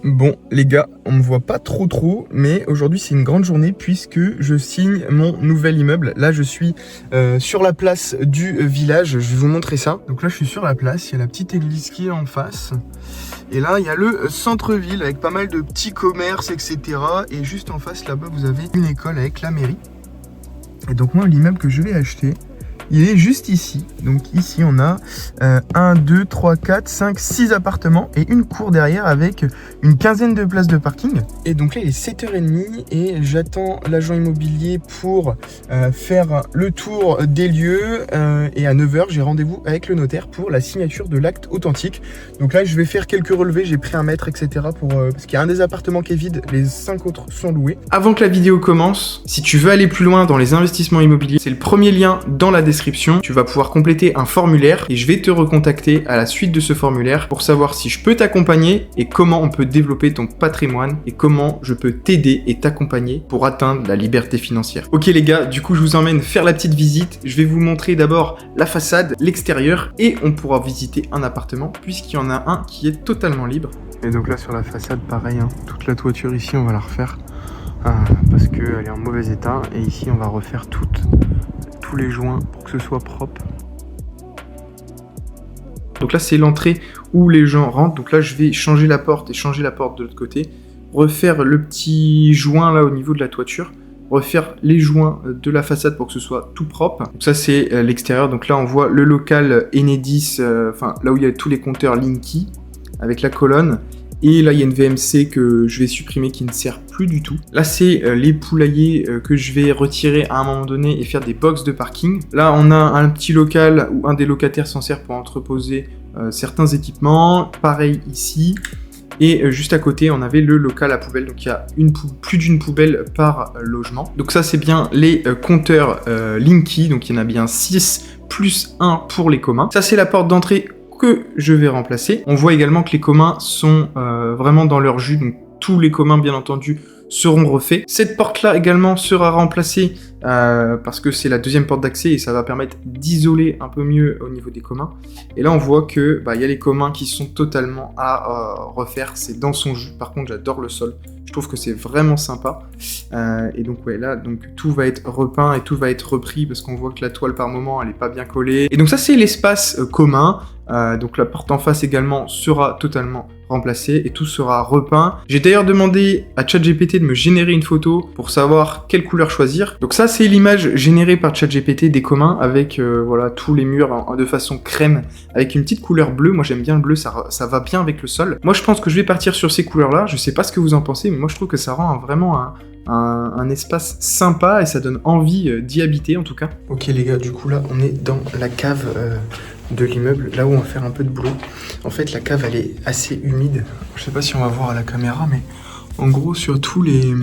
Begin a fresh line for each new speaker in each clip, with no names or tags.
Bon les gars, on me voit pas trop, mais aujourd'hui c'est une grande journée puisque je signe mon nouvel immeuble. Là je suis sur la place du village, je vais vous montrer ça. Donc là je suis sur la place, il y a la petite église qui est en face. Et là il y a le centre-ville avec pas mal de petits commerces, etc. Et juste en face là-bas vous avez une école avec la mairie. Et donc moi l'immeuble que je vais acheter, il est juste ici. Donc ici on a 1, 2, 3, 4, 5, 6 appartements et une cour derrière avec une quinzaine de places de parking. Et donc là il est 7h30 et j'attends l'agent immobilier pour faire le tour des lieux. Et à 9h j'ai rendez-vous avec le notaire pour la signature de l'acte authentique. Donc là je vais faire quelques relevés, j'ai pris un mètre, etc. Parce qu'il y a un des appartements qui est vide, les 5 autres sont loués.
Avant que la vidéo commence, si tu veux aller plus loin dans les investissements immobiliers, c'est le premier lien dans la description. Tu vas pouvoir compléter un formulaire et je vais te recontacter à la suite de ce formulaire pour savoir si je peux t'accompagner et comment on peut développer ton patrimoine et comment je peux t'aider et t'accompagner pour atteindre la liberté financière. Ok les gars, du coup je vous emmène faire la petite visite. Je vais vous montrer d'abord la façade, l'extérieur et on pourra visiter un appartement puisqu'il y en a un qui est totalement libre.
Et donc là sur la façade pareil, hein, toute la toiture ici on va la refaire parce qu'elle est en mauvais état et ici on va refaire tous les joints pour que ce soit propre.
Donc là c'est l'entrée où les gens rentrent, donc là je vais changer la porte et changer la porte de l'autre côté, refaire le petit joint là au niveau de la toiture, refaire les joints de la façade pour que ce soit tout propre. Donc ça c'est l'extérieur, donc là on voit le local Enedis, enfin là où il y a tous les compteurs Linky avec la colonne. Et là, il y a une VMC que je vais supprimer qui ne sert plus du tout. Là, c'est les poulaillers que je vais retirer à un moment donné et faire des box de parking. Là, on a un petit local où un des locataires s'en sert pour entreposer certains équipements. Pareil ici. Et juste à côté, on avait le local à poubelle. Donc, il y a plus d'une poubelle par logement. Donc ça, c'est bien les compteurs Linky. Donc, il y en a bien 6 plus 1 pour les communs. Ça, c'est la porte d'entrée que je vais remplacer. On voit également que les communs sont vraiment dans leur jus, donc tous les communs bien entendu seront refaits. Cette porte là également sera remplacée parce que c'est la deuxième porte d'accès et ça va permettre d'isoler un peu mieux au niveau des communs. Et là on voit que y a les communs qui sont totalement à refaire, c'est dans son jus. Par contre j'adore le sol, je trouve que c'est vraiment sympa. Et donc ouais là donc tout va être repeint et tout va être repris parce qu'on voit que la toile par moment elle est pas bien collée. Et donc ça c'est l'espace commun. Donc la porte en face également sera totalement remplacée et tout sera repeint. J'ai d'ailleurs demandé à ChatGPT de me générer une photo pour savoir quelle couleur choisir. Donc ça c'est l'image générée par ChatGPT des communs avec voilà tous les murs de façon crème avec une petite couleur bleue. Moi j'aime bien le bleu, ça va bien avec le sol. Moi je pense que je vais partir sur ces couleurs là. Je sais pas ce que vous en pensez, mais moi je trouve que ça rend vraiment un espace sympa et ça donne envie d'y habiter en tout cas.
Ok les gars, du coup là on est dans la cave de l'immeuble, là où on va faire un peu de boulot. En fait la cave elle est assez humide, je sais pas si on va voir à la caméra, mais en gros sur tous les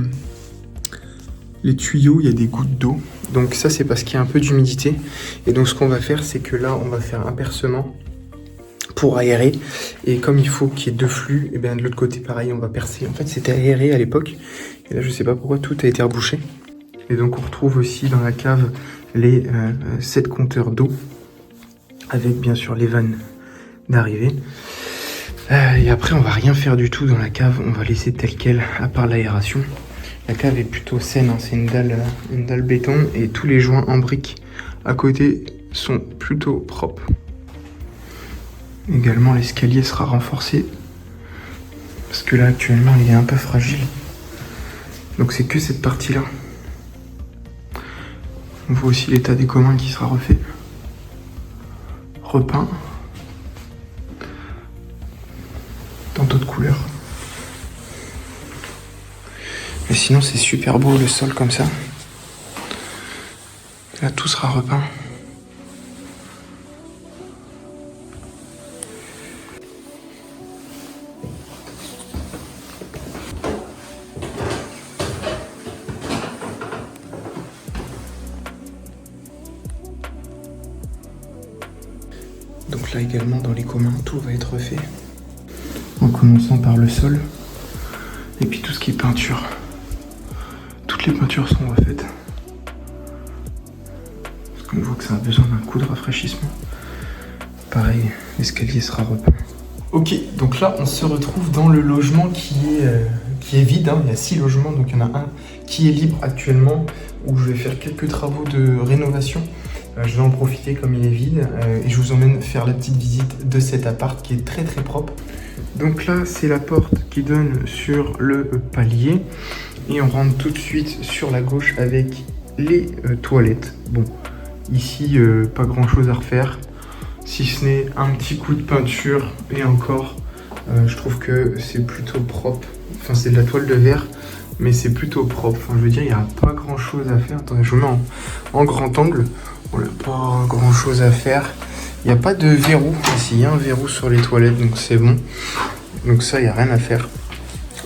tuyaux il y a des gouttes d'eau, donc ça c'est parce qu'il y a un peu d'humidité. Et donc ce qu'on va faire c'est que là on va faire un percement pour aérer, et comme il faut qu'il y ait deux flux, et bien de l'autre côté pareil on va percer. En fait c'était aéré à l'époque et là je sais pas pourquoi tout a été rebouché. Et donc on retrouve aussi dans la cave les 7 compteurs d'eau avec bien sûr les vannes d'arrivée. Et après on va rien faire du tout dans la cave, on va laisser tel quel à part l'aération. La cave est plutôt saine, hein. C'est une dalle béton et tous les joints en briques à côté sont plutôt propres. Également l'escalier sera renforcé parce que là actuellement il est un peu fragile, donc c'est que cette partie là. On voit aussi l'état des communs qui sera refait, repeint dans d'autres couleurs. Mais sinon c'est super beau le sol comme ça. Là tout sera repeint. Donc là également dans les communs tout va être refait, en commençant par le sol et puis tout ce qui est peinture. Toutes les peintures sont refaites parce qu'on voit que ça a besoin d'un coup de rafraîchissement. Pareil, l'escalier sera repeint. Ok, donc là on se retrouve dans le logement qui est vide, hein. Il y a 6 logements, donc il y en a un qui est libre actuellement, où je vais faire quelques travaux de rénovation. Je vais en profiter comme il est vide, et je vous emmène faire la petite visite de cet appart qui est très très propre. Donc là c'est la porte qui donne sur le palier, et on rentre tout de suite sur la gauche avec les toilettes. Bon, ici pas grand chose à refaire, si ce n'est un petit coup de peinture, et encore je trouve que c'est plutôt propre. Enfin c'est de la toile de verre, mais c'est plutôt propre. Enfin je veux dire, il n'y a pas grand chose à faire. Attendez, je vous mets en grand angle. On n'a pas grand chose à faire. Il n'y a pas de verrou ici, il y a un verrou sur les toilettes, donc c'est bon. Donc ça, il n'y a rien à faire.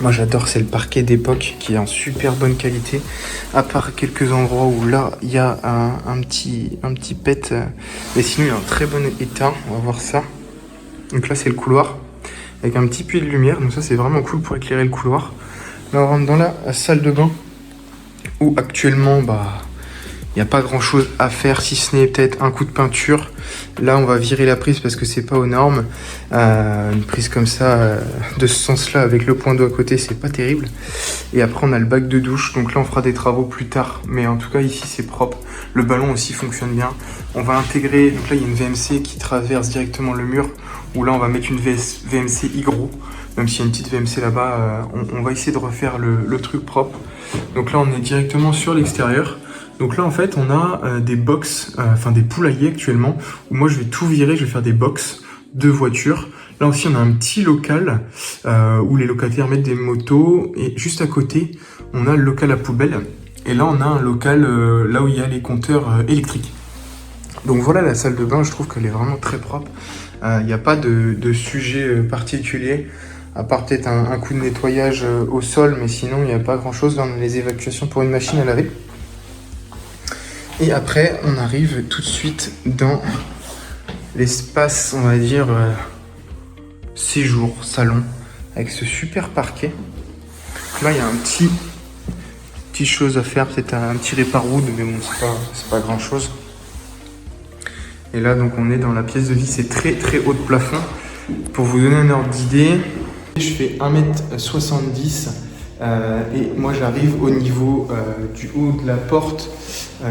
Moi j'adore, c'est le parquet d'époque qui est en super bonne qualité, à part quelques endroits où là il y a un petit pet, mais sinon il est en très bon état. On va voir ça. Donc là c'est le couloir avec un petit puits de lumière, donc ça c'est vraiment cool pour éclairer le couloir. Là on rentre dans la salle de bain où actuellement il n'y a pas grand chose à faire, si ce n'est peut-être un coup de peinture. Là on va virer la prise parce que c'est pas aux normes. Une prise comme ça, de ce sens là avec le point d'eau à côté, c'est pas terrible. Et après on a le bac de douche, donc là on fera des travaux plus tard, mais en tout cas ici c'est propre. Le ballon aussi fonctionne bien. On va intégrer, donc là il y a une VMC qui traverse directement le mur, où là on va mettre une VMC hygro. Même s'il y a une petite VMC là-bas, on va essayer de refaire le truc propre. Donc là on est directement sur l'extérieur. Donc là en fait on a des box, enfin des poulaillers actuellement, où moi je vais tout virer, je vais faire des box de voitures. Là aussi on a un petit local où les locataires mettent des motos, et juste à côté on a le local à poubelle, et là on a un local là où il y a les compteurs électriques. Donc voilà la salle de bain, je trouve qu'elle est vraiment très propre. Il n'y a pas de sujet particulier, à part peut-être un coup de nettoyage au sol, mais sinon il n'y a pas grand chose. Là on a les évacuations pour une machine à laver. Et après, on arrive tout de suite dans l'espace, on va dire, séjour, salon, avec ce super parquet. Là, il y a un petite chose à faire, peut-être un petit répar-wood, mais bon, c'est pas grand chose. Et là, donc, on est dans la pièce de vie, c'est très très haut de plafond. Pour vous donner un ordre d'idée, je fais 1m70. Et moi j'arrive au niveau du haut de la porte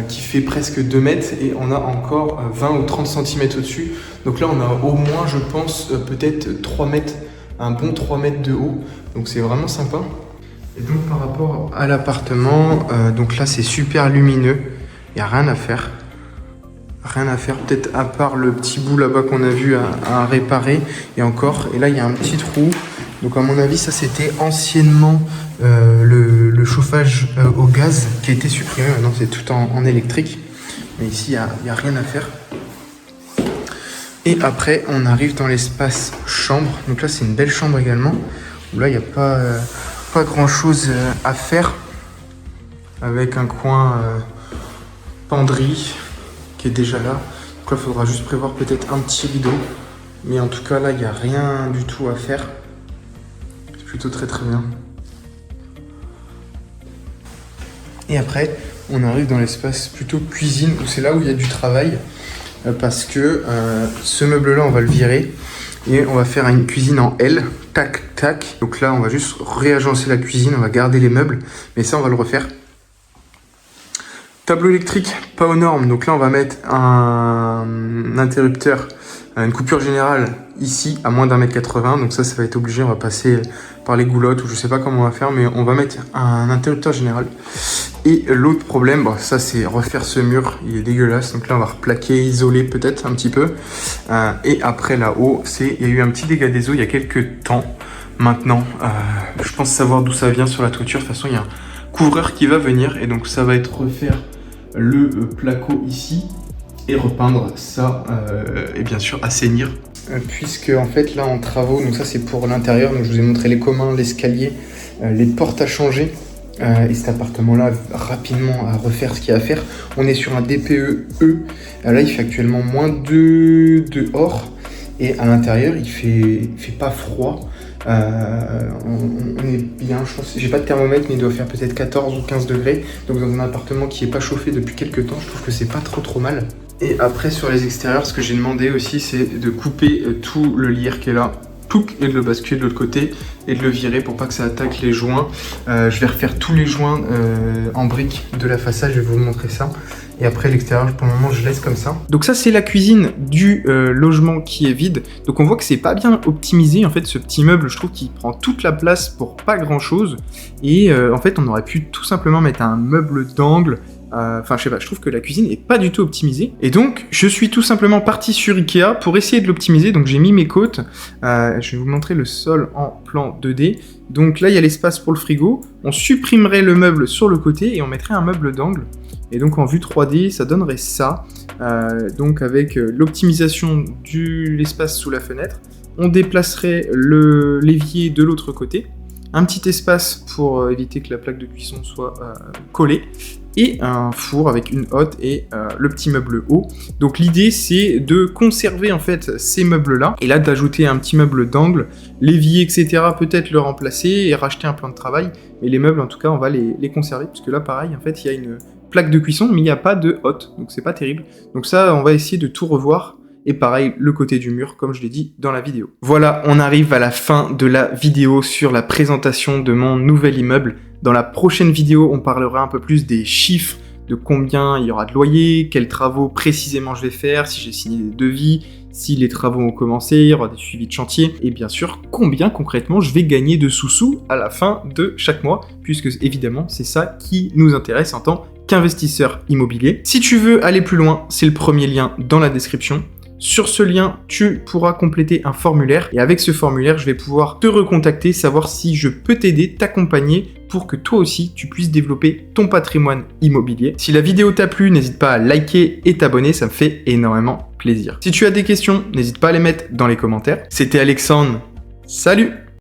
qui fait presque 2 mètres, et on a encore 20 ou 30 cm au-dessus. Donc là on a au moins, je pense, peut-être 3 mètres, un bon 3 mètres de haut. Donc c'est vraiment sympa. Et donc par rapport à l'appartement, donc là c'est super lumineux, il n'y a rien à faire. Rien à faire, peut-être à part le petit bout là-bas qu'on a vu à réparer, et encore. Et là il y a un petit trou. Donc à mon avis ça c'était anciennement le chauffage au gaz qui a été supprimé. Maintenant c'est tout en électrique. Mais ici il n'y a rien à faire. Et après on arrive dans l'espace chambre. Donc là c'est une belle chambre également, où là il n'y a pas grand chose à faire, avec un coin penderie qui est déjà là. Donc là il faudra juste prévoir peut-être un petit rideau. Mais en tout cas là il n'y a rien du tout à faire. Plutôt très très bien. Et après on arrive dans l'espace plutôt cuisine, où c'est là où il y a du travail, parce que ce meuble là on va le virer et on va faire une cuisine en L, tac tac. Donc là on va juste réagencer la cuisine, on va garder les meubles, mais ça on va le refaire. Tableau électrique pas aux normes, donc là on va mettre un interrupteur, une coupure générale ici à moins d'1m80, donc ça va être obligé, on va passer par les goulottes, ou je sais pas comment on va faire, mais on va mettre un interrupteur général. Et l'autre problème, ça c'est refaire ce mur, il est dégueulasse, donc là on va replaquer, isoler peut-être un petit peu. Et après là-haut, il y a eu un petit dégât des eaux il y a quelques temps maintenant. Je pense savoir d'où ça vient sur la toiture. De toute façon il y a un couvreur qui va venir, et donc ça va être refaire le placo ici et repeindre ça, et bien sûr assainir, puisque en fait là en travaux, donc ça c'est pour l'intérieur, donc je vous ai montré les communs, l'escalier, les portes à changer, et cet appartement là rapidement à refaire ce qu'il y a à faire. On est sur un DPE E, là il fait actuellement -2 dehors, et à l'intérieur il fait pas froid. On est bien, je pense, j'ai pas de thermomètre, mais il doit faire peut-être 14 ou 15 degrés. Donc dans un appartement qui est pas chauffé depuis quelques temps, je trouve que c'est pas trop mal. Et après sur les extérieurs, ce que j'ai demandé aussi, c'est de couper tout le lierre qui est là,
pouc, et de le basculer de l'autre côté et de le virer pour pas que ça attaque les joints. Je vais refaire tous les joints en briques de la façade, je vais vous montrer ça. Et après l'extérieur, pour le moment, je laisse comme ça. Donc ça, c'est la cuisine du logement qui est vide. Donc on voit que c'est pas bien optimisé. En fait, ce petit meuble, je trouve qu'il prend toute la place pour pas grand-chose. Et en fait, on aurait pu tout simplement mettre un meuble d'angle. Enfin, je sais pas, je trouve que la cuisine est pas du tout optimisée. Et donc, je suis tout simplement parti sur Ikea pour essayer de l'optimiser. Donc, j'ai mis mes côtes. Je vais vous montrer le sol en plan 2D. Donc là, il y a l'espace pour le frigo. On supprimerait le meuble sur le côté et on mettrait un meuble d'angle. Et donc, en vue 3D, ça donnerait ça. Donc, avec l'optimisation de l'espace sous la fenêtre, on déplacerait l'évier de l'autre côté. Un petit espace pour éviter que la plaque de cuisson soit collée. Et un four avec une hotte et le petit meuble haut. Donc l'idée c'est de conserver en fait ces meubles là et là d'ajouter un petit meuble d'angle, l'évier etc, peut-être le remplacer et racheter un plan de travail, mais les meubles en tout cas on va les conserver parce que là pareil en fait il y a une plaque de cuisson mais il n'y a pas de hotte, donc c'est pas terrible. Donc ça on va essayer de tout revoir. Et pareil, le côté du mur, comme je l'ai dit dans la vidéo. Voilà, on arrive à la fin de la vidéo sur la présentation de mon nouvel immeuble. Dans la prochaine vidéo, on parlera un peu plus des chiffres, de combien il y aura de loyer, quels travaux précisément je vais faire, si j'ai signé des devis, si les travaux ont commencé, il y aura des suivis de chantier, et bien sûr, combien concrètement je vais gagner de sous-sous à la fin de chaque mois, puisque évidemment, c'est ça qui nous intéresse en tant qu'investisseur immobilier. Si tu veux aller plus loin, c'est le premier lien dans la description. Sur ce lien, tu pourras compléter un formulaire et avec ce formulaire, je vais pouvoir te recontacter, savoir si je peux t'aider, t'accompagner pour que toi aussi, tu puisses développer ton patrimoine immobilier. Si la vidéo t'a plu, n'hésite pas à liker et t'abonner, ça me fait énormément plaisir. Si tu as des questions, n'hésite pas à les mettre dans les commentaires. C'était Alexandre, salut!